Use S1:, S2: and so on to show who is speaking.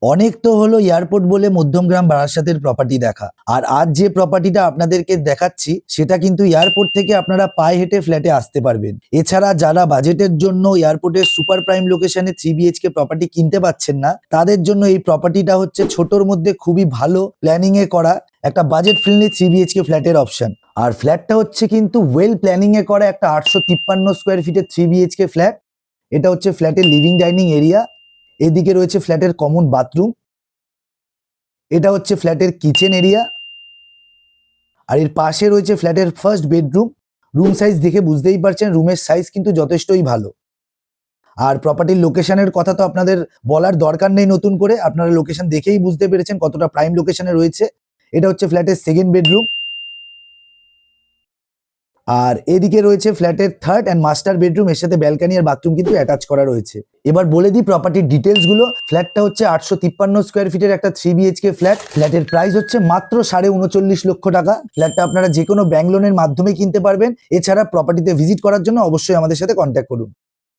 S1: অনেক তো হলো এয়ারপোর্ট বলে মধ্যমগ্রাম বারাসাতের প্রপার্টি দেখা, আর আজ যে প্রপার্টিটা আপনাদেরকে দেখাচ্ছি সেটা কিন্তু এয়ারপোর্ট থেকে আপনারা পায়ে হেঁটে ফ্ল্যাটে আসতে পারবেন। এছাড়া যারা বাজেটের জন্য এয়ারপোর্টের সুপার প্রাইম লোকেশনে 3 BHK প্রপার্টি কিনতে পাচ্ছেন না, তাদের জন্য এই প্রপার্টিটা হচ্ছে ছোটর মধ্যে খুবই ভালো প্ল্যানিং এ করা একটা বাজেট ফ্রেন্ডলি 3 BHK ফ্ল্যাটের অপশন। আর ফ্ল্যাটটা হচ্ছে কিন্তু ওয়েল প্ল্যানিং এ করা একটা 853 স্কোয়ার ফিটের 3 BHK ফ্ল্যাট। এটা হচ্ছে ফ্ল্যাটের লিভিং ডাইনিং এরিয়া, এদিকে রয়েছে ফ্ল্যাটের কমন বাথরুম, এটা হচ্ছে ফ্ল্যাটের কিচেন এরিয়া, আর এর পাশে রয়েছে ফ্ল্যাটের ফার্স্ট বেডরুম। রুম সাইজ দেখে বুঝতেই পারছেন রুমের সাইজ কিন্তু যথেষ্টই ভালো। আর প্রপার্টির লোকেশনের কথা তো আপনাদের বলার দরকার নেই, নতুন করে আপনারা লোকেশন দেখেই বুঝতে পেরেছেন কতটা প্রাইম লোকেশনে রয়েছে। এটা হচ্ছে ফ্ল্যাটের সেকেন্ড বেডরুম, আর এদিকে রয়েছে ফ্ল্যাটের থার্ড অ্যান্ড মাস্টার বেডরুম, এর সাথে ব্যালকানি আর বাথরুম কিন্তু অ্যাটাচ করা রয়েছে। এবার বলে দিই প্রপার্টির ডিটেলস গুলো। ফ্ল্যাটটা হচ্ছে 853 স্কোয়ার ফিটের একটা 3 BHK ফ্ল্যাট। ফ্ল্যাটের প্রাইস হচ্ছে মাত্র 39.5 লক্ষ টাকা। ফ্ল্যাটটা আপনারা যে কোনো ব্যাংক লোনের মাধ্যমে কিনতে পারবেন। এছাড়া প্রপার্টিতে ভিজিট করার জন্য অবশ্যই আমাদের সাথে কন্ট্যাক্ট করুন।